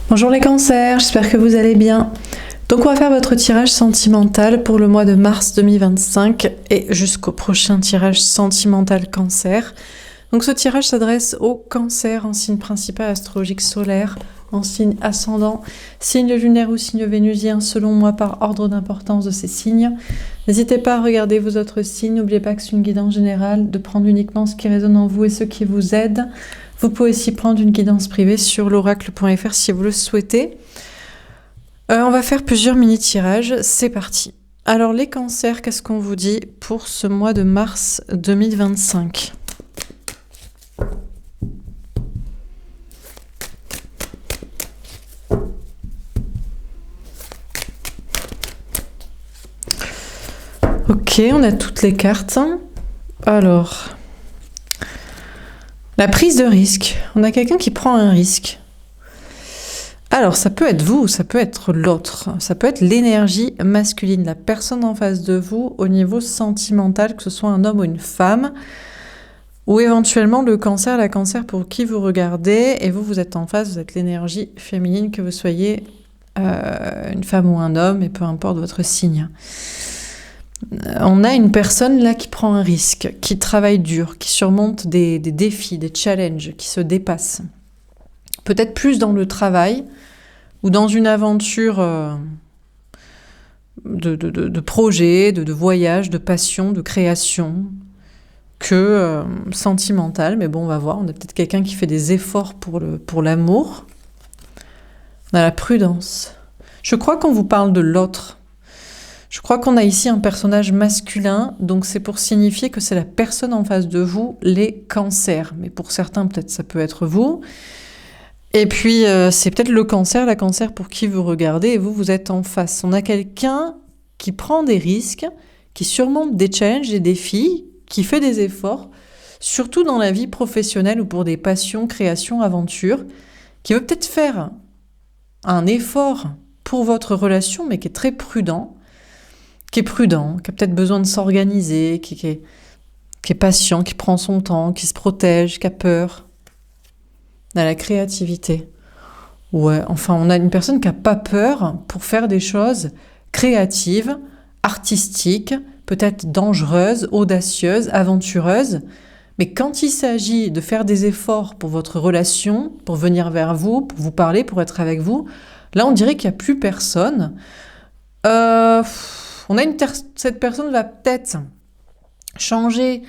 Bonjour les cancers, j'espère que vous allez bien. Donc on va faire votre tirage sentimental pour le mois de mars 2025 et jusqu'au prochain tirage sentimental cancer. Donc ce tirage s'adresse au cancer en signe principal astrologique solaire, en signe ascendant, signe lunaire ou signe vénusien selon moi par ordre d'importance de ces signes. N'hésitez pas à regarder vos autres signes, n'oubliez pas que c'est une guidance générale, de prendre uniquement ce qui résonne en vous et ce qui vous aide. Vous pouvez aussi prendre une guidance privée sur l'oracle.fr si vous le souhaitez. On va faire plusieurs mini-tirages, c'est parti. Alors les cancers, qu'est-ce qu'on vous dit pour ce mois de mars 2025 ? Ok, on a toutes les cartes. Alors, la prise de risque. On a quelqu'un qui prend un risque. Alors, ça peut être vous, ça peut être l'autre. Ça peut être l'énergie masculine, la personne en face de vous au niveau sentimental, que ce soit un homme ou une femme. Ou éventuellement le cancer, la cancer pour qui vous regardez. Et vous êtes en face, vous êtes l'énergie féminine, que vous soyez une femme ou un homme, et peu importe votre signe. On a une personne là qui prend un risque, qui travaille dur, qui surmonte des défis, des challenges, qui se dépasse. Peut-être plus dans le travail ou dans une aventure de projet, de voyage, de passion, de création, que sentimentale. Mais bon, on va voir. On a peut-être quelqu'un qui fait des efforts pour l'amour. On a la prudence. Je crois qu'on vous parle de l'autre. Je crois qu'on a ici un personnage masculin, donc c'est pour signifier que c'est la personne en face de vous, les cancers. Mais pour certains, peut-être ça peut être vous. Et puis, c'est peut-être le cancer, la cancer pour qui vous regardez, et vous êtes en face. On a quelqu'un qui prend des risques, qui surmonte des challenges, des défis, qui fait des efforts, surtout dans la vie professionnelle ou pour des passions, créations, aventures, qui veut peut-être faire un effort pour votre relation, mais qui est très prudent, qui a peut-être besoin de s'organiser, qui est patient, qui prend son temps, qui se protège, qui a peur. On a la créativité. Ouais, enfin, on a une personne qui n'a pas peur pour faire des choses créatives, artistiques, peut-être dangereuses, audacieuses, aventureuses. Mais quand il s'agit de faire des efforts pour votre relation, pour venir vers vous, pour vous parler, pour être avec vous, là, on dirait qu'il n'y a plus personne. Cette personne va peut-être changer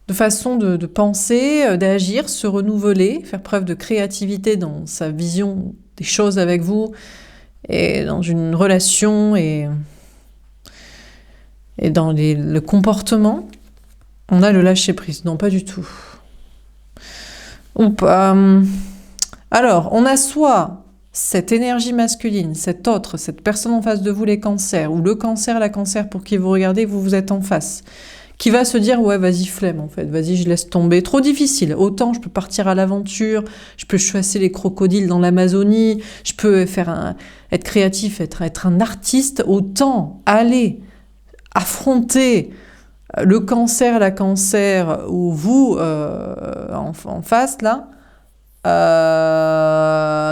de façon de penser, d'agir, se renouveler, faire preuve de créativité dans sa vision des choses avec vous et dans une relation et dans le comportement. On a le lâcher-prise. Non, pas du tout. Ou pas. Alors, on a soit cette énergie masculine, cette personne en face de vous, les cancers, ou le cancer, la cancer pour qui vous regardez, vous êtes en face, qui va se dire, ouais, vas-y, flemme, en fait, vas-y, je laisse tomber, trop difficile, autant je peux partir à l'aventure, je peux chasser les crocodiles dans l'Amazonie, je peux être créatif, être un artiste, autant aller affronter le cancer, la cancer, ou vous, en face, là.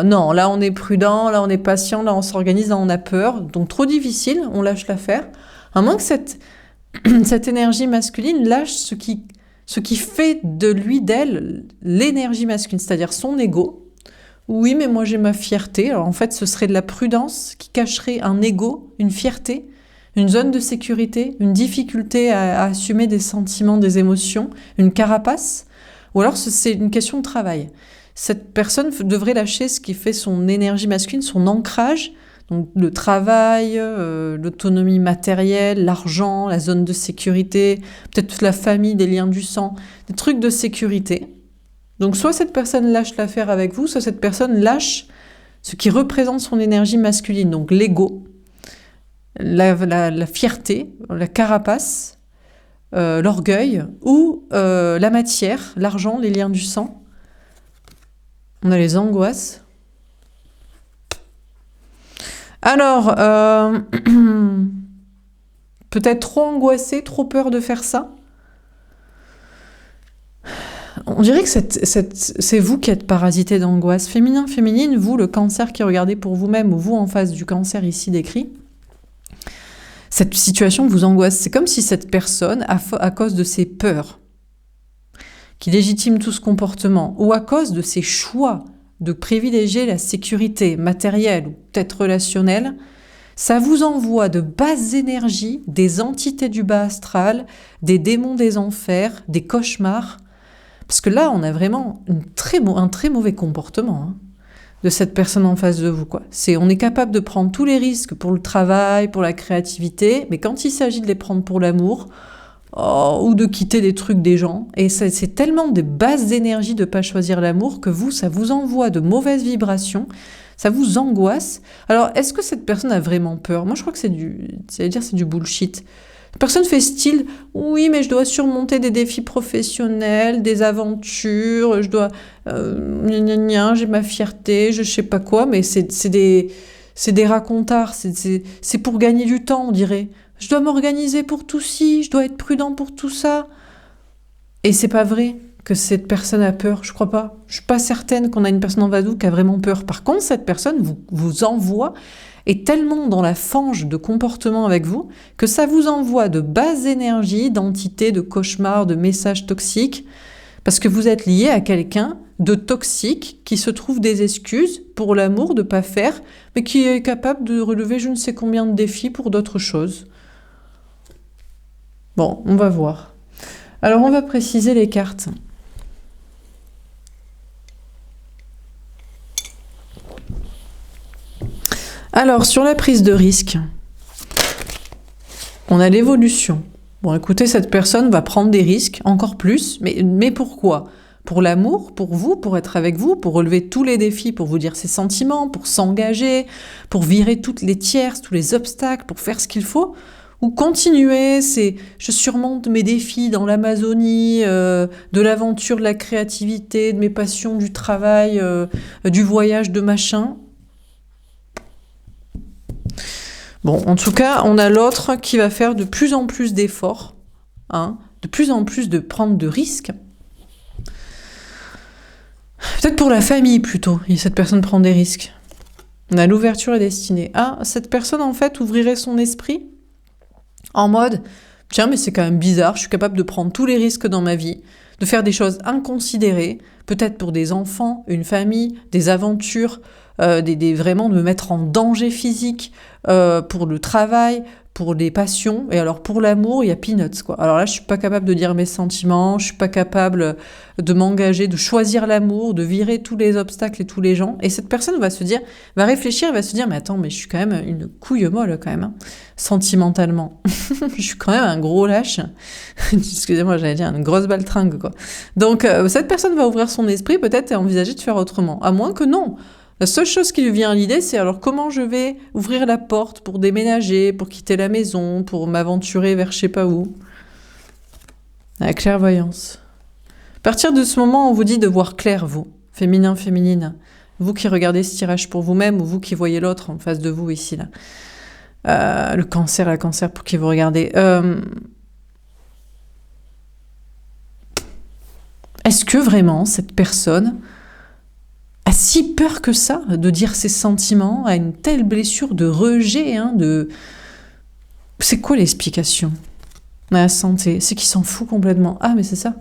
Non, là on est prudent, là on est patient, là on s'organise, là on a peur, donc trop difficile, on lâche l'affaire. À moins que cette énergie masculine lâche ce qui fait de lui, d'elle, l'énergie masculine, c'est-à-dire son ego. Oui, mais moi j'ai ma fierté. Alors en fait, ce serait de la prudence qui cacherait un ego, une fierté, une zone de sécurité, une difficulté à assumer des sentiments, des émotions, une carapace. Ou alors c'est une question de travail. Cette personne devrait lâcher ce qui fait son énergie masculine, son ancrage, donc le travail, l'autonomie matérielle, l'argent, la zone de sécurité, peut-être toute la famille, des liens du sang, des trucs de sécurité. Donc soit cette personne lâche l'affaire avec vous, soit cette personne lâche ce qui représente son énergie masculine, donc l'ego, la fierté, la carapace, l'orgueil, ou la matière, l'argent, les liens du sang. On a les angoisses. Alors, peut-être trop angoissé, trop peur de faire ça. On dirait que c'est vous qui êtes parasité d'angoisse. Féminin, féminine, vous, le cancer qui regardez pour vous-même, ou vous en face du cancer ici décrit, cette situation vous angoisse. C'est comme si cette personne, à cause de ses peurs, qui légitime tout ce comportement, ou à cause de ses choix de privilégier la sécurité matérielle ou peut-être relationnelle, ça vous envoie de basses énergies, des entités du bas astral, des démons des enfers, des cauchemars. Parce que là, on a vraiment un très mauvais comportement de cette personne en face de vous, quoi. On est capable de prendre tous les risques pour le travail, pour la créativité, mais quand il s'agit de les prendre pour l'amour, ou de quitter des trucs des gens, et c'est tellement de basses énergies de ne pas choisir l'amour que ça vous envoie de mauvaises vibrations, ça vous angoisse. Alors, est-ce que cette personne a vraiment peur? Moi, je crois que c'est du bullshit. La personne fait style, oui, mais je dois surmonter des défis professionnels, des aventures, je dois, j'ai ma fierté, je sais pas quoi, mais c'est des racontards, c'est pour gagner du temps, on dirait. Je dois m'organiser pour tout ci, je dois être prudent pour tout ça. Et c'est pas vrai que cette personne a peur, je crois pas. Je suis pas certaine qu'on a une personne en Vadou qui a vraiment peur. Par contre, cette personne vous envoie, est tellement dans la fange de comportement avec vous, que ça vous envoie de basses énergies, d'entités, de cauchemars, de messages toxiques, parce que vous êtes lié à quelqu'un de toxique qui se trouve des excuses pour l'amour de pas faire, mais qui est capable de relever je ne sais combien de défis pour d'autres choses. Bon, on va voir. Alors, on va préciser les cartes. Alors, sur la prise de risque, on a l'évolution. Bon, écoutez, cette personne va prendre des risques, encore plus, mais pourquoi ? Pour l'amour, pour vous, pour être avec vous, pour relever tous les défis, pour vous dire ses sentiments, pour s'engager, pour virer toutes les tierces, tous les obstacles, pour faire ce qu'il faut ? Ou continuer, je surmonte mes défis dans l'Amazonie, de l'aventure, de la créativité, de mes passions, du travail, du voyage, de machin. Bon, en tout cas, on a l'autre qui va faire de plus en plus d'efforts, de plus en plus de prendre de risques. Peut-être pour la famille plutôt, cette personne prend des risques. On a l'ouverture et destinée. Ah, cette personne en fait ouvrirait son esprit en mode, tiens, mais c'est quand même bizarre, je suis capable de prendre tous les risques dans ma vie, de faire des choses inconsidérées, peut-être pour des enfants, une famille, des aventures, vraiment de me mettre en danger physique, pour le travail, pour les passions, et alors pour l'amour, il y a peanuts, quoi. Alors là, je suis pas capable de dire mes sentiments, je suis pas capable de m'engager, de choisir l'amour, de virer tous les obstacles et tous les gens, et cette personne va réfléchir, elle va se dire, mais attends, mais je suis quand même une couille molle, quand même, sentimentalement. Je suis quand même un gros lâche. Excusez-moi, j'allais dire une grosse baltringue, quoi. Donc, cette personne va ouvrir son esprit, peut-être, et envisager de faire autrement. À moins que non. La seule chose qui lui vient à l'idée, c'est alors comment je vais ouvrir la porte pour déménager, pour quitter la maison, pour m'aventurer vers je sais pas où. La clairvoyance. À partir de ce moment, on vous dit de voir clair, vous, féminin, féminine. Vous qui regardez ce tirage pour vous-même, ou vous qui voyez l'autre en face de vous ici, là. Le cancer, la cancer pour qui vous regardez. Est-ce que vraiment cette personne a si peur que ça de dire ses sentiments, a une telle blessure de rejet, C'est quoi l'explication ? La santé, c'est qu'il s'en fout complètement. Ah, mais c'est ça.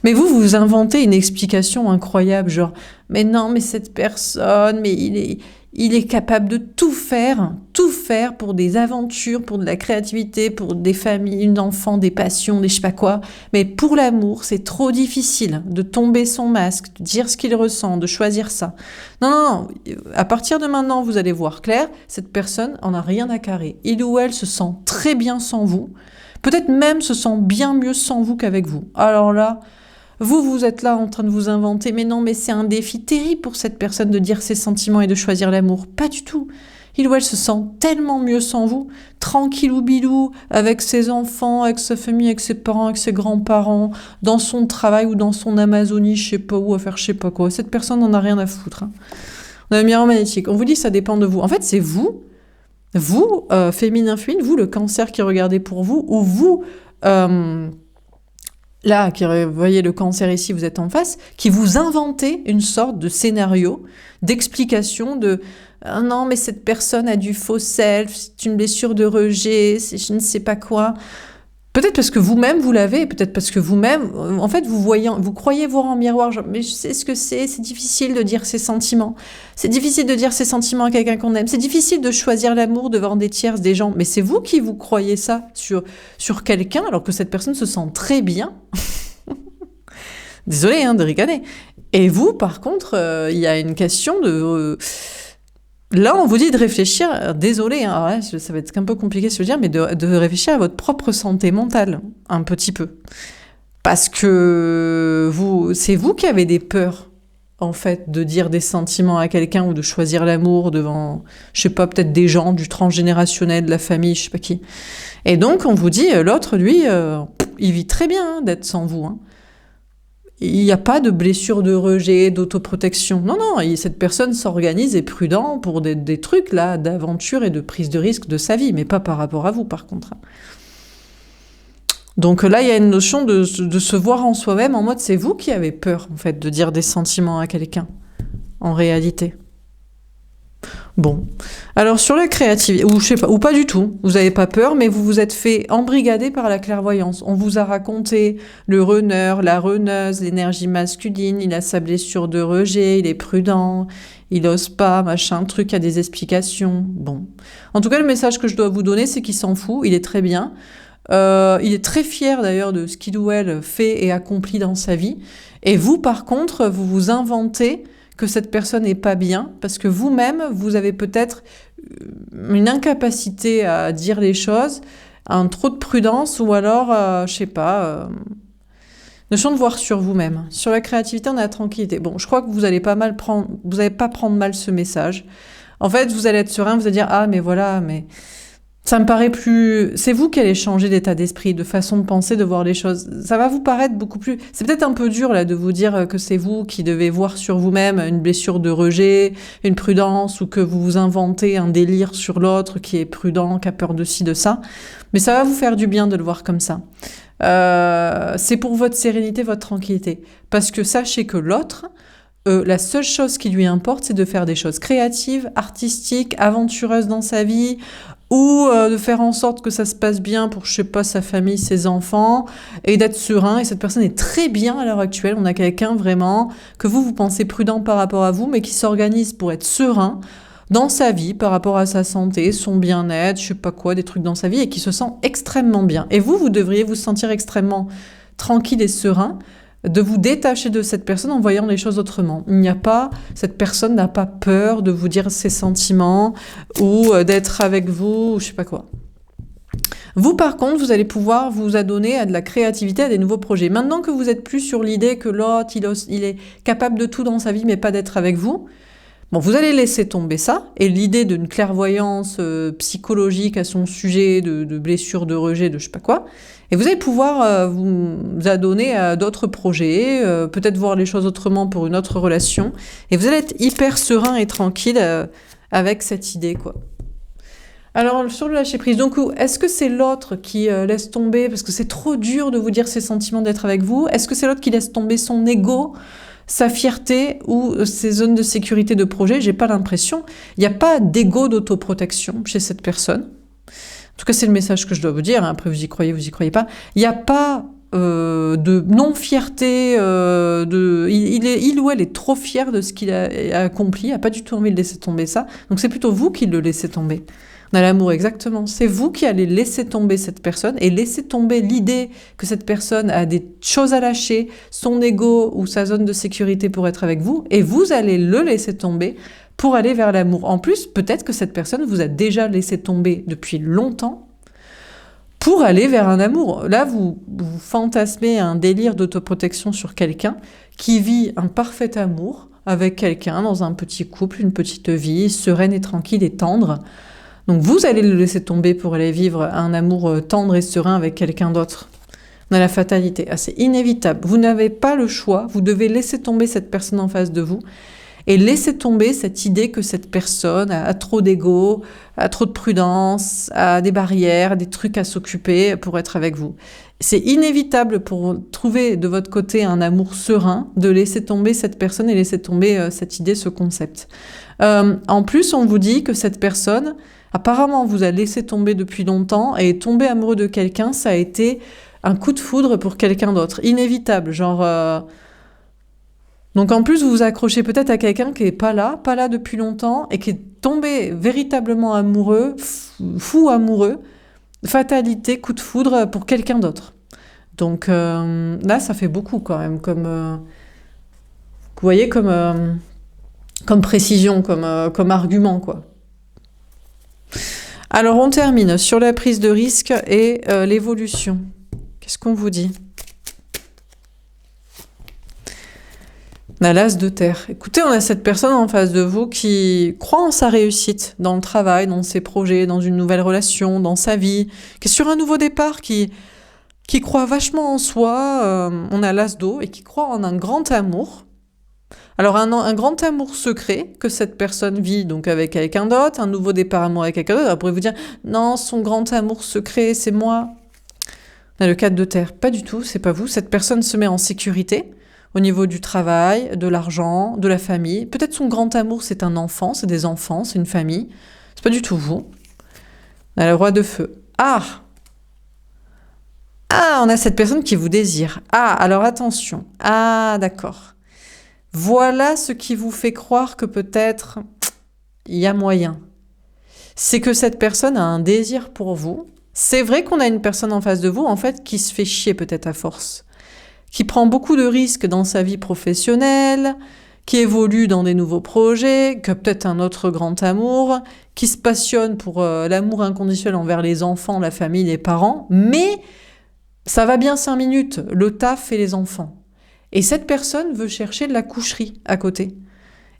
Mais vous inventez une explication incroyable, genre, mais non, mais cette personne, mais il est capable de tout faire pour des aventures, pour de la créativité, pour des familles, d'enfants, des passions, des je sais pas quoi. Mais pour l'amour, c'est trop difficile de tomber son masque, de dire ce qu'il ressent, de choisir ça. Non. À partir de maintenant, vous allez voir clair, cette personne en a rien à carrer. Il ou elle se sent très bien sans vous. Peut-être même se sent bien mieux sans vous qu'avec vous. Alors là, vous êtes là en train de vous inventer, mais non, mais c'est un défi terrible pour cette personne de dire ses sentiments et de choisir l'amour. Pas du tout. Il ou elle se sent tellement mieux sans vous, tranquillou bilou, avec ses enfants, avec sa famille, avec ses parents, avec ses grands-parents, dans son travail ou dans son Amazonie, je sais pas où, à faire je sais pas quoi. Cette personne n'en a rien à foutre. On a le miroir magnétique. On vous dit ça dépend de vous. En fait, c'est vous, féminin, vous, le cancer qui regardez pour vous, ou vous, là, qui voyez le cancer ici, vous êtes en face, qui vous inventez une sorte de scénario, d'explication de ah non, mais cette personne a du faux self, c'est une blessure de rejet, c'est je ne sais pas quoi. Peut-être parce que vous-même vous l'avez, peut-être parce que vous-même, en fait, vous croyez voir en miroir, genre, mais je sais ce que c'est difficile de dire ses sentiments. C'est difficile de dire ses sentiments à quelqu'un qu'on aime. C'est difficile de choisir l'amour devant des tierces, des gens. Mais c'est vous qui vous croyez ça sur quelqu'un, alors que cette personne se sent très bien. Désolée hein, de ricaner. Et vous, par contre, il y a une question de... Là, on vous dit de réfléchir, désolé, hein, alors là, ça va être un peu compliqué de se le dire, mais de réfléchir à votre propre santé mentale, un petit peu. Parce que c'est vous qui avez des peurs, en fait, de dire des sentiments à quelqu'un ou de choisir l'amour devant, je sais pas, peut-être des gens du transgénérationnel, de la famille, je sais pas qui. Et donc, on vous dit, l'autre, lui, il vit très bien hein, d'être sans vous, hein. Il n'y a pas de blessure de rejet, d'autoprotection. Non, non, cette personne s'organise et est prudent pour des trucs là d'aventure et de prise de risque de sa vie, mais pas par rapport à vous par contre. Donc là, il y a une notion de se voir en soi-même en mode c'est vous qui avez peur en fait de dire des sentiments à quelqu'un, en réalité. Bon, alors sur la créativité, ou je sais pas, ou pas du tout, vous n'avez pas peur, mais vous vous êtes fait embrigader par la clairvoyance. On vous a raconté le runner, la runneuse, l'énergie masculine, il a sa blessure de rejet, il est prudent, il ose pas, machin, truc, il y a des explications. Bon. En tout cas, le message que je dois vous donner, c'est qu'il s'en fout, il est très bien. Il est très fier d'ailleurs de ce qu'il ou elle fait et accomplit dans sa vie. Et vous, par contre, vous vous inventez que cette personne n'est pas bien, parce que vous-même, vous avez peut-être une incapacité à dire les choses, un trop de prudence, ou alors, je sais pas, notion de voir sur vous-même. Sur la créativité, on a la tranquillité. Bon, je crois que vous allez pas prendre mal ce message. En fait, vous allez être serein, vous allez dire, ah, mais voilà, mais... Ça me paraît plus... C'est vous qui allez changer d'état d'esprit, de façon de penser, de voir les choses. Ça va vous paraître beaucoup plus... C'est peut-être un peu dur là de vous dire que c'est vous qui devez voir sur vous-même une blessure de rejet, une prudence, ou que vous vous inventez un délire sur l'autre qui est prudent, qui a peur de ci, de ça. Mais ça va vous faire du bien de le voir comme ça. C'est pour votre sérénité, votre tranquillité. Parce que sachez que l'autre... la seule chose qui lui importe, c'est de faire des choses créatives, artistiques, aventureuses dans sa vie, ou de faire en sorte que ça se passe bien pour, je sais pas, sa famille, ses enfants, et d'être serein. Et cette personne est très bien à l'heure actuelle. On a quelqu'un vraiment que vous pensez prudent par rapport à vous, mais qui s'organise pour être serein dans sa vie, par rapport à sa santé, son bien-être, je sais pas quoi, des trucs dans sa vie, et qui se sent extrêmement bien. Et vous devriez vous sentir extrêmement tranquille et serein, de vous détacher de cette personne en voyant les choses autrement. Cette personne n'a pas peur de vous dire ses sentiments ou d'être avec vous, ou je sais pas quoi. Vous, par contre, vous allez pouvoir vous adonner à de la créativité, à des nouveaux projets. Maintenant que vous êtes plus sur l'idée que l'autre, il est capable de tout dans sa vie, mais pas d'être avec vous, bon, vous allez laisser tomber ça, et l'idée d'une clairvoyance psychologique à son sujet, de blessure, de rejet, de je sais pas quoi, et vous allez pouvoir vous adonner à d'autres projets, peut-être voir les choses autrement pour une autre relation, et vous allez être hyper serein et tranquille avec cette idée, quoi. Alors, sur le lâcher-prise, donc, est-ce que c'est l'autre qui laisse tomber, parce que c'est trop dur de vous dire ses sentiments d'être avec vous? Est-ce que c'est l'autre qui laisse tomber son ego, sa fierté ou ses zones de sécurité de projet? J'ai pas l'impression. Il n'y a pas d'ego d'autoprotection chez cette personne. En tout cas, c'est le message que je dois vous dire. Après, vous y croyez pas. Il n'y a pas de non-fierté. Il ou elle est trop fier de ce qu'il a accompli. Il n'a pas du tout envie de laisser tomber ça. Donc, c'est plutôt vous qui le laissez tomber. On a l'amour, exactement. C'est vous qui allez laisser tomber cette personne et laisser tomber l'idée que cette personne a des choses à lâcher, son ego ou sa zone de sécurité pour être avec vous, et vous allez le laisser tomber pour aller vers l'amour. En plus, peut-être que cette personne vous a déjà laissé tomber depuis longtemps pour aller vers un amour. Là, vous fantasmez un délire d'autoprotection sur quelqu'un qui vit un parfait amour avec quelqu'un dans un petit couple, une petite vie, sereine et tranquille et tendre. Donc vous allez le laisser tomber pour aller vivre un amour tendre et serein avec quelqu'un d'autre. On a la fatalité. Ah, c'est inévitable. Vous n'avez pas le choix. Vous devez laisser tomber cette personne en face de vous Et laissez tomber cette idée que cette personne a trop d'ego, a trop de prudence, a des barrières, des trucs à s'occuper pour être avec vous. C'est inévitable pour trouver de votre côté un amour serein de laisser tomber cette personne et laisser tomber cette idée, ce concept. En plus, on vous dit que cette personne, apparemment, vous a laissé tomber depuis longtemps et tomber amoureux de quelqu'un, ça a été un coup de foudre pour quelqu'un d'autre. Inévitable, genre... Donc en plus, vous vous accrochez peut-être à quelqu'un qui est pas là depuis longtemps, et qui est tombé véritablement amoureux, fou amoureux, fatalité, coup de foudre pour quelqu'un d'autre. Donc là, ça fait beaucoup quand même, comme vous voyez, comme précision, comme argument, quoi. Alors on termine sur la prise de risque et l'évolution. Qu'est-ce qu'on vous dit ? On a l'as de terre. Écoutez, on a cette personne en face de vous qui croit en sa réussite, dans le travail, dans ses projets, dans une nouvelle relation, dans sa vie, qui est sur un nouveau départ, qui croit vachement en soi. On a l'as d'eau et qui croit en un grand amour. Alors un grand amour secret que cette personne vit donc avec quelqu'un d'autre, un nouveau départ amoureux avec quelqu'un d'autre. Elle pourrait vous dire « Non, son grand amour secret, c'est moi ». On a le 4 de terre. Pas du tout, c'est pas vous. Cette personne se met en sécurité au niveau du travail, de l'argent, de la famille. Peut-être son grand amour, c'est un enfant, c'est des enfants, c'est une famille. C'est pas du tout vous. On a le roi de feu. Ah, on a cette personne qui vous désire. Ah, alors attention. Ah, d'accord. Voilà ce qui vous fait croire que peut-être il y a moyen. C'est que cette personne a un désir pour vous. C'est vrai qu'on a une personne en face de vous, en fait, qui se fait chier peut-être à force, qui prend beaucoup de risques dans sa vie professionnelle, qui évolue dans des nouveaux projets, qui a peut-être un autre grand amour, qui se passionne pour l'amour inconditionnel envers les enfants, la famille, les parents, mais ça va bien 5 minutes, le taf et les enfants. Et cette personne veut chercher de la coucherie à côté.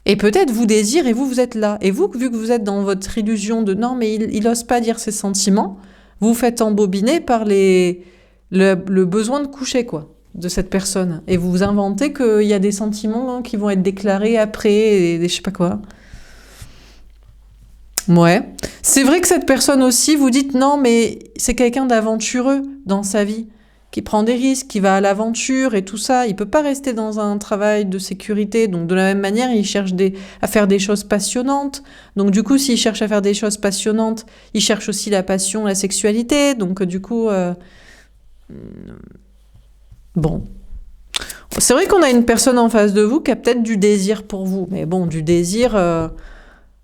Et peut-être vous désire et vous êtes là. Et vous, vu que vous êtes dans votre illusion de « non, mais il n'ose pas dire ses sentiments », vous vous faites embobiner par le besoin de coucher, quoi, de cette personne. Et vous vous inventez qu'il y a des sentiments qui vont être déclarés après, et je sais pas quoi. Ouais. C'est vrai que cette personne aussi, vous dites non, mais c'est quelqu'un d'aventureux dans sa vie, qui prend des risques, qui va à l'aventure et tout ça. Il peut pas rester dans un travail de sécurité. Donc de la même manière, il cherche à faire des choses passionnantes. Donc du coup, s'il cherche à faire des choses passionnantes, il cherche aussi la passion, la sexualité. Donc du coup... Bon. C'est vrai qu'on a une personne en face de vous qui a peut-être du désir pour vous. Mais bon, du désir...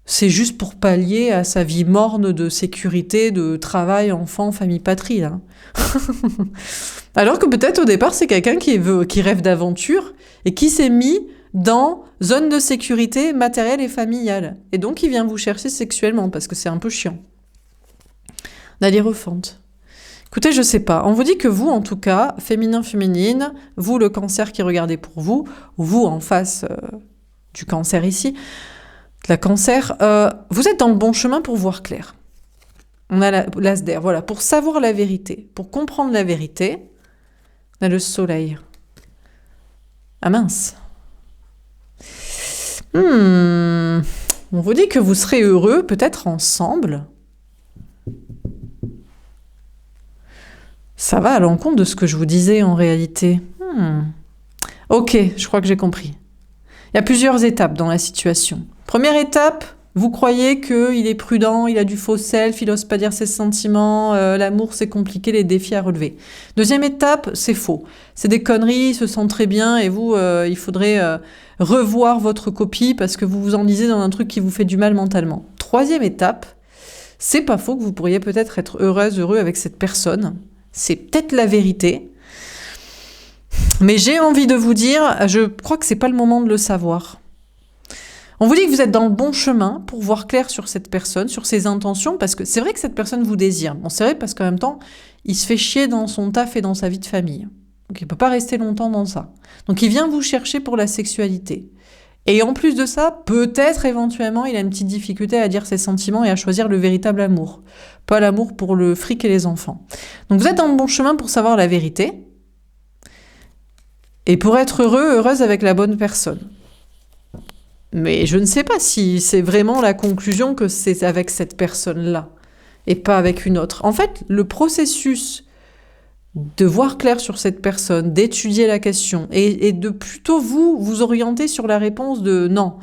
c'est juste pour pallier à sa vie morne de sécurité, de travail, enfant, famille, patrie, là. Alors que peut-être au départ, c'est quelqu'un qui rêve d'aventure et qui s'est mis dans zone de sécurité matérielle et familiale. Et donc, il vient vous chercher sexuellement parce que c'est un peu chiant. On a l'Hiérophante. Écoutez, je sais pas. On vous dit que vous, en tout cas, féminin, féminine, vous, le cancer qui regardez pour vous, ou vous en face du cancer ici, la cancer, vous êtes dans le bon chemin pour voir clair. On a l'as d'air, voilà, pour savoir la vérité, pour comprendre la vérité, on a le soleil. Ah mince. On vous dit que vous serez heureux, peut-être ensemble. Ça va à l'encontre de ce que je vous disais en réalité. Ok, je crois que j'ai compris. Il y a plusieurs étapes dans la situation. Première étape, vous croyez qu'il est prudent, il a du faux self, il n'ose pas dire ses sentiments, l'amour c'est compliqué, les défis à relever. Deuxième étape, c'est faux. C'est des conneries, il se sent très bien et vous, il faudrait revoir votre copie parce que vous vous enlisez dans un truc qui vous fait du mal mentalement. Troisième étape, c'est pas faux que vous pourriez peut-être être heureuse, heureux avec cette personne. C'est peut-être la vérité. Mais j'ai envie de vous dire, je crois que c'est pas le moment de le savoir. On vous dit que vous êtes dans le bon chemin pour voir clair sur cette personne, sur ses intentions, parce que c'est vrai que cette personne vous désire. Bon, c'est vrai parce qu'en même temps, il se fait chier dans son taf et dans sa vie de famille. Donc il peut pas rester longtemps dans ça. Donc il vient vous chercher pour la sexualité. Et en plus de ça, peut-être éventuellement, il a une petite difficulté à dire ses sentiments et à choisir le véritable amour. Pas l'amour pour le fric et les enfants. Donc vous êtes dans le bon chemin pour savoir la vérité. Et pour être heureux, heureuse avec la bonne personne. Mais je ne sais pas si c'est vraiment la conclusion que c'est avec cette personne-là et pas avec une autre. En fait, le processus de voir clair sur cette personne, d'étudier la question et de plutôt vous orienter sur la réponse de non,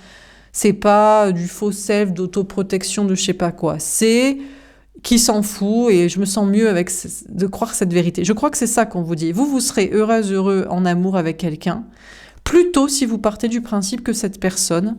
c'est pas du faux self, d'autoprotection, de je sais pas quoi. C'est qui s'en fout et je me sens mieux avec de croire cette vérité. Je crois que c'est ça qu'on vous dit. Vous serez heureux en amour avec quelqu'un, plutôt si vous partez du principe que cette personne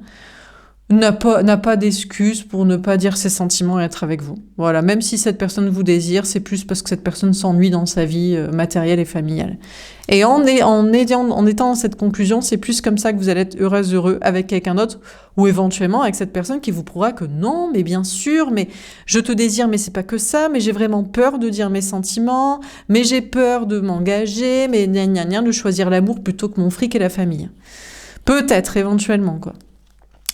n'a pas d'excuse pour ne pas dire ses sentiments et être avec vous. Voilà, même si cette personne vous désire, c'est plus parce que cette personne s'ennuie dans sa vie matérielle et familiale. Et en étant dans cette conclusion, c'est plus comme ça que vous allez être heureux avec quelqu'un d'autre, ou éventuellement avec cette personne qui vous prouvera que non, mais bien sûr, mais je te désire, mais c'est pas que ça, mais j'ai vraiment peur de dire mes sentiments, mais j'ai peur de m'engager, mais gna gna gna, de choisir l'amour plutôt que mon fric et la famille. Peut-être, éventuellement, quoi.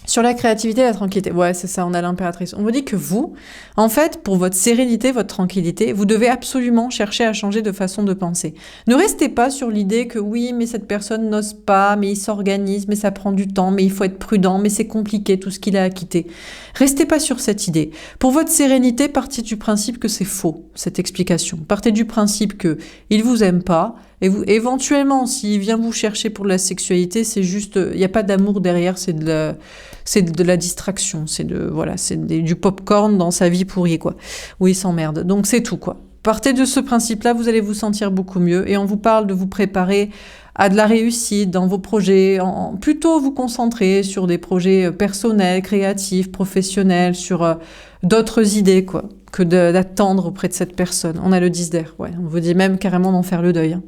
Sur la créativité et la tranquillité. Ouais, c'est ça, on a l'impératrice. On vous dit que vous, en fait, pour votre sérénité, votre tranquillité, vous devez absolument chercher à changer de façon de penser. Ne restez pas sur l'idée que oui, mais cette personne n'ose pas, mais il s'organise, mais ça prend du temps, mais il faut être prudent, mais c'est compliqué tout ce qu'il a à quitter. Restez pas sur cette idée. Pour votre sérénité, partez du principe que c'est faux, cette explication. Partez du principe que il vous aime pas, et vous, éventuellement, s'il vient vous chercher pour de la sexualité, c'est juste, il n'y a pas d'amour derrière, c'est de la distraction, c'est du popcorn dans sa vie pourrie, quoi. Où il s'emmerde. Donc c'est tout, quoi. Partez de ce principe-là, vous allez vous sentir beaucoup mieux. Et on vous parle de vous préparer à de la réussite dans vos projets, plutôt vous concentrer sur des projets personnels, créatifs, professionnels, sur d'autres idées, quoi, que d'attendre auprès de cette personne. On a le 10 d'air, ouais. On vous dit même carrément d'en faire le deuil. Hein.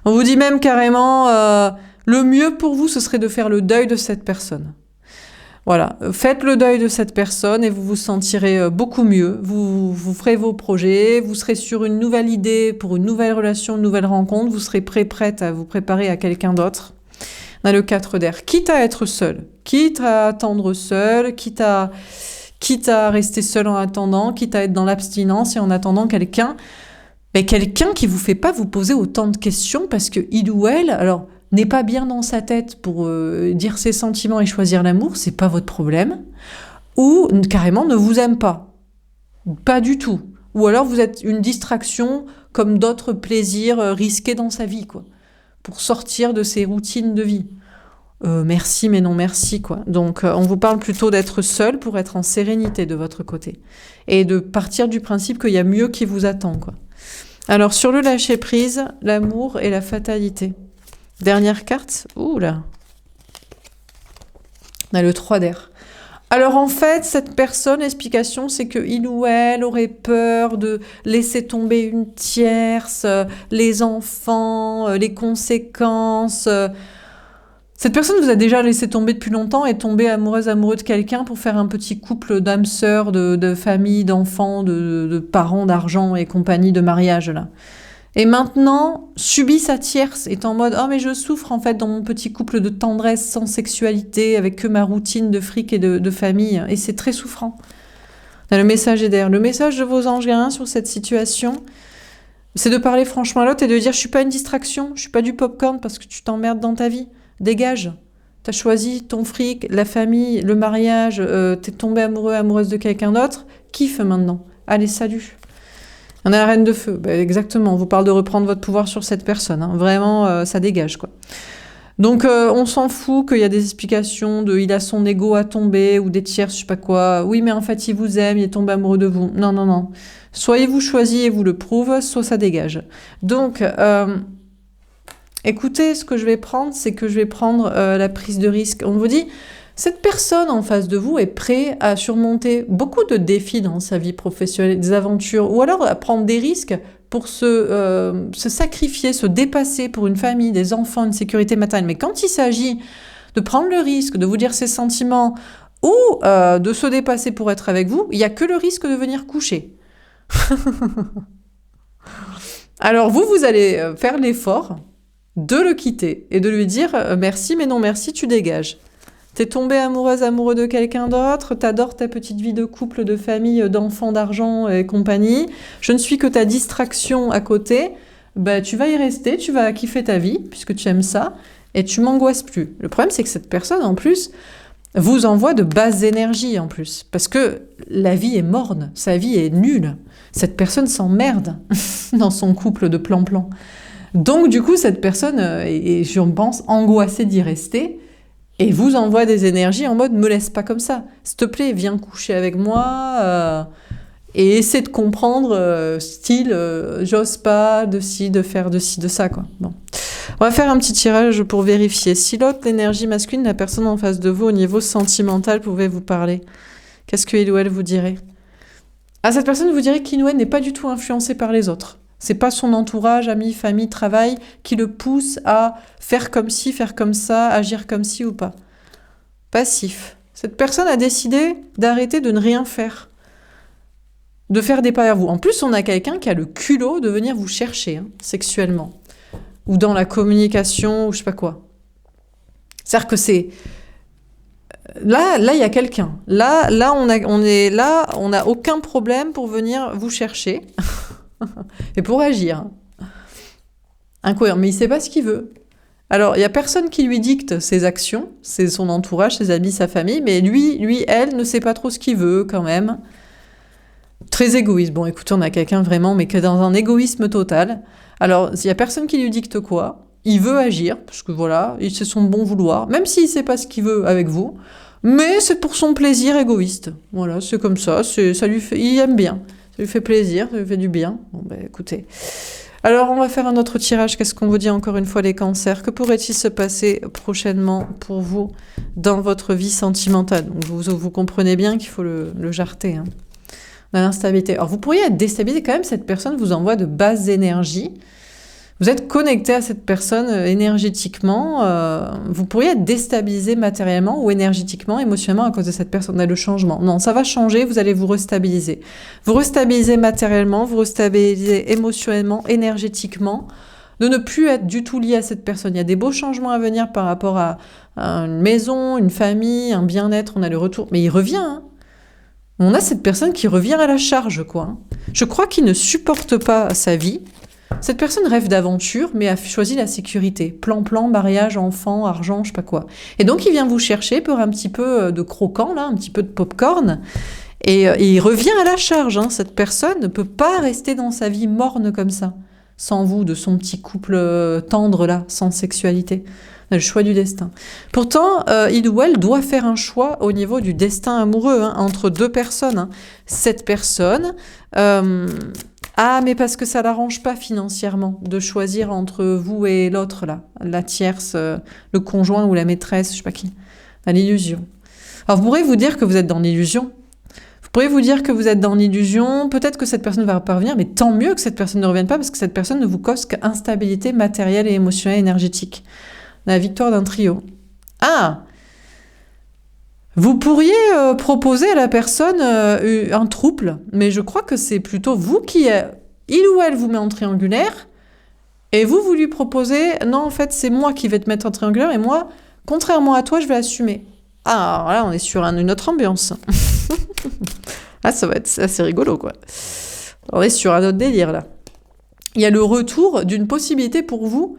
On vous dit même carrément, le mieux pour vous, ce serait de faire le deuil de cette personne. Voilà, faites le deuil de cette personne et vous vous sentirez beaucoup mieux. Vous ferez vos projets, vous serez sur une nouvelle idée pour une nouvelle relation, une nouvelle rencontre. Vous serez prête à vous préparer à quelqu'un d'autre. On a le 4 d'air. Quitte à être seul, quitte à attendre seul, quitte à rester seul en attendant, quitte à être dans l'abstinence et en attendant quelqu'un, mais quelqu'un qui vous fait pas vous poser autant de questions parce que il ou elle, alors, n'est pas bien dans sa tête pour dire ses sentiments et choisir l'amour, c'est pas votre problème, ou carrément ne vous aime pas. Pas du tout. Ou alors vous êtes une distraction comme d'autres plaisirs risqués dans sa vie, quoi, pour sortir de ses routines de vie. Merci, mais non merci, quoi. Donc, on vous parle plutôt d'être seul pour être en sérénité de votre côté. Et de partir du principe qu'il y a mieux qui vous attend, quoi. Alors, sur le lâcher-prise, l'amour et la fatalité. Dernière carte. Ouh là. On a le 3 d'air. Alors en fait, cette personne, l'explication, c'est que il ou elle aurait peur de laisser tomber une tierce, les enfants, les conséquences. Cette personne vous a déjà laissé tomber depuis longtemps et tombé amoureux de quelqu'un pour faire un petit couple d'âmes sœurs, de famille, d'enfants, de parents, d'argent et compagnie, de mariage là. Et maintenant, subit sa tierce, est en mode « Oh mais je souffre en fait dans mon petit couple de tendresse sans sexualité, avec que ma routine de fric et de famille. » Et c'est très souffrant. Le message est d'air. Le message de vos anges gardiens sur cette situation, c'est de parler franchement à l'autre et de dire « Je suis pas une distraction, je suis pas du popcorn parce que tu t'emmerdes dans ta vie. Dégage. T'as choisi ton fric, la famille, le mariage, t'es tombé amoureuse de quelqu'un d'autre. Kiffe maintenant. Allez, salut. » On a la reine de feu, ben exactement, on vous parle de reprendre votre pouvoir sur cette personne, hein. Vraiment, ça dégage, quoi. Donc, on s'en fout qu'il y a des explications de « il a son ego à tomber » ou des tiers, je sais pas quoi. Oui, mais en fait, il vous aime, il est tombé amoureux de vous. Non, non, non. Soyez vous choisi et vous le prouve, soit ça dégage. Donc, écoutez, ce que je vais prendre, c'est que je vais prendre la prise de risque. On vous dit... Cette personne en face de vous est prête à surmonter beaucoup de défis dans sa vie professionnelle, des aventures, ou alors à prendre des risques pour se sacrifier, se dépasser pour une famille, des enfants, une sécurité matérielle. Mais quand il s'agit de prendre le risque, de vous dire ses sentiments, ou de se dépasser pour être avec vous, il n'y a que le risque de venir coucher. Alors vous allez faire l'effort de le quitter et de lui dire « Merci, mais non merci, tu dégages ». T'es tombé amoureux de quelqu'un d'autre, t'adores ta petite vie de couple, de famille, d'enfants, d'argent et compagnie. Je ne suis que ta distraction à côté. Bah, tu vas y rester, tu vas kiffer ta vie, puisque tu aimes ça, et tu m'angoisses plus. Le problème, c'est que cette personne, en plus, vous envoie de basses énergies en plus. Parce que la vie est morne, sa vie est nulle. Cette personne s'emmerde dans son couple de plan-plan. Donc du coup, cette personne est, je pense, angoissée d'y rester et vous envoie des énergies en mode « me laisse pas comme ça, s'il te plaît, viens coucher avec moi et essaie de comprendre, style j'ose pas de ci, de faire de ci, de ça. » quoi. Bon. On va faire un petit tirage pour vérifier. Si l'autre, l'énergie masculine, la personne en face de vous au niveau sentimental pouvait vous parler, qu'est-ce qu'il ou elle vous dirait? Ah, cette personne vous dirait qu'il ou elle n'est pas du tout influencé par les autres. C'est pas son entourage, amis, famille, travail qui le pousse à faire comme ci, faire comme ça, agir comme ci ou pas. Passif. Cette personne a décidé d'arrêter de ne rien faire. De faire des pas vers vous. En plus, on a quelqu'un qui a le culot de venir vous chercher sexuellement. Ou dans la communication, ou je sais pas quoi. C'est-à-dire que c'est... Là, il y a quelqu'un. Là, on n'a aucun problème pour venir vous chercher. Et pour agir. Incohérent, mais il ne sait pas ce qu'il veut. Alors, il n'y a personne qui lui dicte ses actions, c'est son entourage, ses amis, sa famille, mais elle ne sait pas trop ce qu'il veut quand même. Très égoïste. Bon, écoutez, on a quelqu'un vraiment, mais que dans un égoïsme total. Alors, il n'y a personne qui lui dicte quoi. Il veut agir, parce que voilà, c'est son bon vouloir, même s'il ne sait pas ce qu'il veut avec vous, mais c'est pour son plaisir égoïste. Voilà, c'est comme ça, ça lui fait, il aime bien. Ça lui fait plaisir, ça lui fait du bien. Bon, ben écoutez. Alors, on va faire un autre tirage. Qu'est-ce qu'on vous dit encore une fois, les cancers? Que pourrait-il se passer prochainement pour vous dans votre vie sentimentale? Donc, vous comprenez bien qu'il faut le jarter. On a l'instabilité. Alors, vous pourriez être déstabilisé quand même. Cette personne vous envoie de basses énergies. Vous êtes connecté à cette personne énergétiquement. Vous pourriez être déstabilisé matériellement ou énergétiquement, émotionnellement à cause de cette personne. On a le changement. Non, ça va changer, vous allez vous restabiliser. Vous restabilisez matériellement, vous restabilisez émotionnellement, énergétiquement, de ne plus être du tout lié à cette personne. Il y a des beaux changements à venir par rapport à une maison, une famille, un bien-être. On a le retour. Mais il revient. On a cette personne qui revient à la charge, quoi. Je crois qu'il ne supporte pas sa vie. Cette personne rêve d'aventure, mais a choisi la sécurité. Plan, mariage, enfant, argent, je sais pas quoi. Et donc, il vient vous chercher pour un petit peu de croquant, là, un petit peu de popcorn. Et il revient à la charge. Cette personne ne peut pas rester dans sa vie morne comme ça, sans vous, de son petit couple tendre, là, sans sexualité. On a le choix du destin. Pourtant, il ou elle doit faire un choix au niveau du destin amoureux, entre deux personnes. Cette personne... mais parce que ça l'arrange pas financièrement de choisir entre vous et l'autre, là, la tierce, le conjoint ou la maîtresse, je sais pas qui, l'illusion. Alors vous pourrez vous dire que vous êtes dans l'illusion. Vous pourrez vous dire que vous êtes dans l'illusion, peut-être que cette personne va pas revenir, mais tant mieux que cette personne ne revienne pas parce que cette personne ne vous cause qu'instabilité matérielle et émotionnelle énergétique. La victoire d'un trio. Vous pourriez proposer à la personne un trouble, mais je crois que c'est plutôt vous qui... il ou elle vous met en triangulaire, et vous lui proposez, non, en fait, c'est moi qui vais te mettre en triangulaire, et moi, contrairement à toi, je vais assumer. Là, on est sur une autre ambiance. Ça va être assez rigolo, quoi. On est sur un autre délire, là. Il y a le retour d'une possibilité pour vous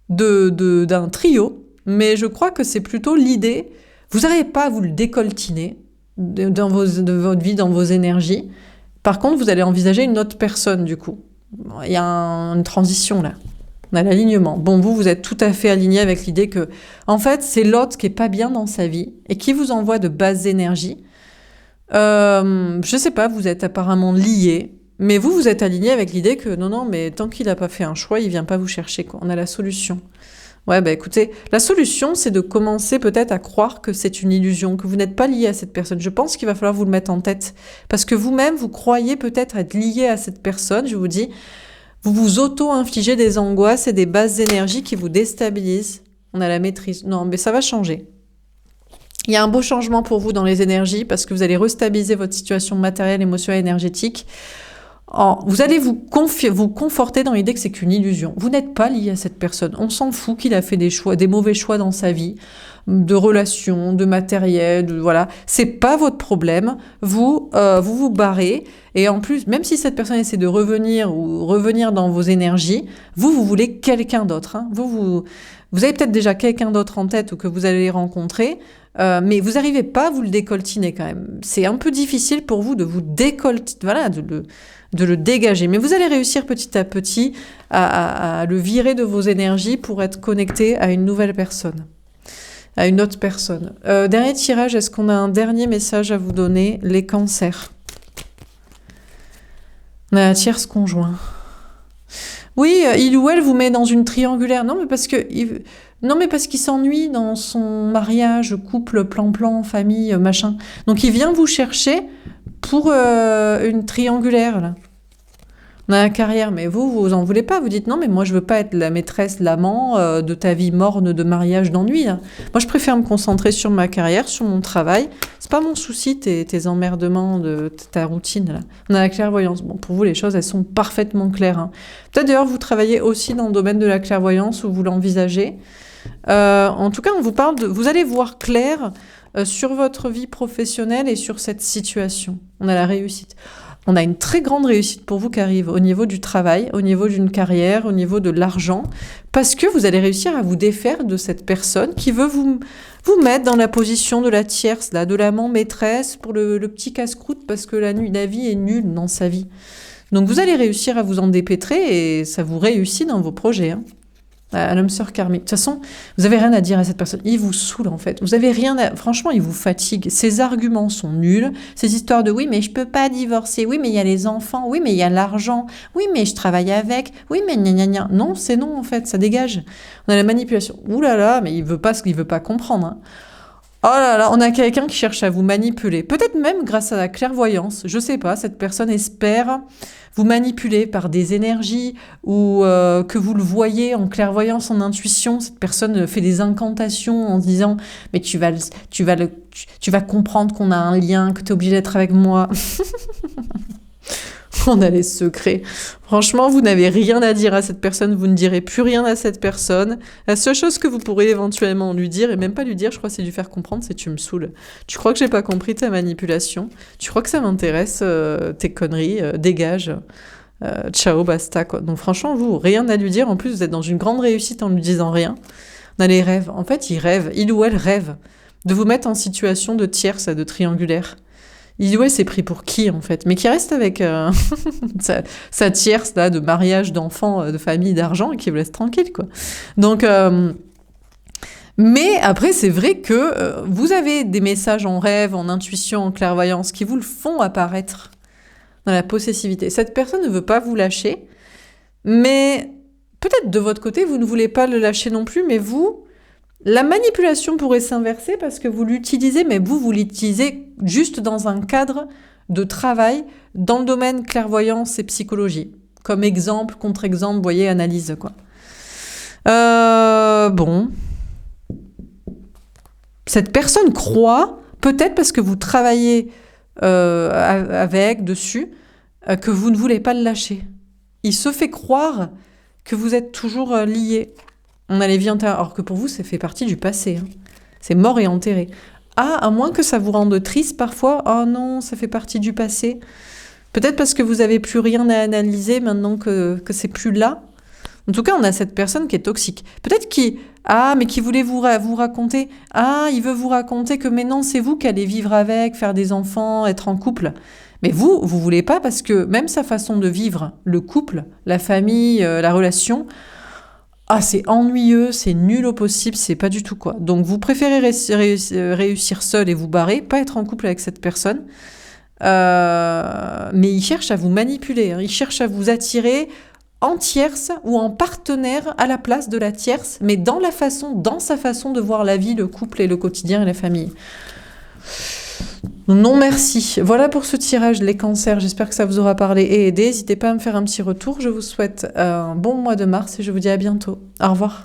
d'un trio, mais je crois que c'est plutôt l'idée... Vous n'arrivez pas à vous le décoltiner de votre vie, dans vos énergies. Par contre, vous allez envisager une autre personne, du coup. Il y a une transition, là. On a l'alignement. Bon, vous êtes tout à fait aligné avec l'idée que, en fait, c'est l'autre qui est pas bien dans sa vie et qui vous envoie de basses énergies. Je sais pas, vous êtes apparemment liés, mais vous êtes aligné avec l'idée que, non, mais tant qu'il n'a pas fait un choix, il vient pas vous chercher, quoi. On a la solution. Ouais, écoutez, la solution, c'est de commencer peut-être à croire que c'est une illusion, que vous n'êtes pas lié à cette personne. Je pense qu'il va falloir vous le mettre en tête. Parce que vous-même, vous croyez peut-être être lié à cette personne, je vous dis, vous vous auto-infligez des angoisses et des basses énergies qui vous déstabilisent. On a la maîtrise. Non, mais ça va changer. Il y a un beau changement pour vous dans les énergies parce que vous allez restabiliser votre situation matérielle, émotionnelle, énergétique. Vous allez vous conforter dans l'idée que c'est qu'une illusion. Vous n'êtes pas lié à cette personne. On s'en fout qu'il a fait des mauvais choix dans sa vie. de relations, de matériel, voilà. C'est pas votre problème. Vous barrez. Et en plus, même si cette personne essaie de revenir ou revenir dans vos énergies, vous voulez quelqu'un d'autre. Hein. Vous avez peut-être déjà quelqu'un d'autre en tête ou que vous allez rencontrer, mais vous n'arrivez pas à vous le décoltiner quand même. C'est un peu difficile pour vous de vous décoltiner, voilà, de le dégager. Mais vous allez réussir petit à petit à le virer de vos énergies pour être connecté à une nouvelle personne, à une autre personne. Dernier tirage, est-ce qu'on a un dernier message à vous donner? Les cancers. On a un tierce conjoint. Oui, il ou elle vous met dans une triangulaire. Non, mais parce qu'il s'ennuie dans son mariage, couple, plan-plan, famille, machin. Donc il vient vous chercher pour une triangulaire, là. On a la carrière, mais vous en voulez pas. Vous dites non, mais moi je veux pas être la maîtresse, l'amant de ta vie morne de mariage, d'ennui. Hein. Moi je préfère me concentrer sur ma carrière, sur mon travail. C'est pas mon souci, tes emmerdements de ta routine. Là. On a la clairvoyance. Bon, pour vous les choses elles sont parfaitement claires. Hein. Peut-être d'ailleurs vous travaillez aussi dans le domaine de la clairvoyance ou vous l'envisagez. En tout cas, on vous parle vous allez voir clair sur votre vie professionnelle et sur cette situation. On a la réussite. On a une très grande réussite pour vous qui arrive au niveau du travail, au niveau d'une carrière, au niveau de l'argent, parce que vous allez réussir à vous défaire de cette personne qui veut vous mettre dans la position de la tierce, là, de l'amant maîtresse pour le petit casse-croûte parce que la vie est nulle dans sa vie. Donc vous allez réussir à vous en dépêtrer et ça vous réussit dans vos projets. Hein. À l'homme sœur karmique. De toute façon, vous n'avez rien à dire à cette personne. Il vous saoule, en fait. Vous avez rien à... Franchement, il vous fatigue. Ses arguments sont nuls. Ces histoires de « oui, mais je peux pas divorcer. Oui, mais il y a les enfants. Oui, mais il y a l'argent. Oui, mais je travaille avec. Oui, mais gna gna gna. » Non, c'est non, en fait. Ça dégage. On a la manipulation. Ouh là là, mais il veut pas comprendre. Hein. Oh là là, on a quelqu'un qui cherche à vous manipuler. Peut-être même grâce à la clairvoyance. Je sais pas, cette personne espère vous manipuler par des énergies ou que vous le voyez en clairvoyance, en intuition. Cette personne fait des incantations en se disant « mais tu vas comprendre qu'on a un lien, que tu es obligé d'être avec moi. » On a les secrets. Franchement, vous n'avez rien à dire à cette personne, vous ne direz plus rien à cette personne. La seule chose que vous pourrez éventuellement lui dire, et même pas lui dire, je crois, c'est lui faire comprendre, c'est « tu me saoules. Tu crois que j'ai pas compris ta manipulation? Tu crois que ça m'intéresse, tes conneries? Dégage. Ciao, basta, quoi. » Donc franchement, vous, rien à lui dire. En plus, vous êtes dans une grande réussite en lui disant rien. On a les rêves. En fait, il ou elle rêve de vous mettre en situation de tierce, de triangulaire. Il ou elle s'est pris pour qui, en fait? Mais qui reste avec sa tierce, là, de mariage, d'enfants, de famille, d'argent, et qui vous laisse tranquille, quoi. Donc, mais après, c'est vrai que vous avez des messages en rêve, en intuition, en clairvoyance, qui vous le font apparaître dans la possessivité. Cette personne ne veut pas vous lâcher, mais peut-être de votre côté, vous ne voulez pas le lâcher non plus, mais vous... La manipulation pourrait s'inverser parce que vous l'utilisez, mais vous l'utilisez juste dans un cadre de travail dans le domaine clairvoyance et psychologie. Comme exemple, contre-exemple, vous voyez, analyse, quoi. Bon. Cette personne croit, peut-être parce que vous travaillez dessus, que vous ne voulez pas le lâcher. Il se fait croire que vous êtes toujours liés. On a les vies antérieures, alors que pour vous, ça fait partie du passé. Hein. C'est mort et enterré. Ah, à moins que ça vous rende triste parfois. Oh non, ça fait partie du passé. Peut-être parce que vous n'avez plus rien à analyser maintenant que c'est plus là. En tout cas, on a cette personne qui est toxique. Peut-être qui voulait vous raconter. Ah, il veut vous raconter que mais non, c'est vous qui allez vivre avec, faire des enfants, être en couple. Mais vous voulez pas parce que même sa façon de vivre, le couple, la famille, la relation... Ah, c'est ennuyeux, c'est nul au possible, c'est pas du tout quoi. Donc vous préférez réussir seul et vous barrer, pas être en couple avec cette personne. Mais il cherche à vous manipuler, hein. Il cherche à vous attirer en tierce ou en partenaire à la place de la tierce, mais dans sa façon de voir la vie, le couple et le quotidien et la famille. Non merci. Voilà pour ce tirage, les cancers. J'espère que ça vous aura parlé et aidé. N'hésitez pas à me faire un petit retour. Je vous souhaite un bon mois de mars et je vous dis à bientôt. Au revoir.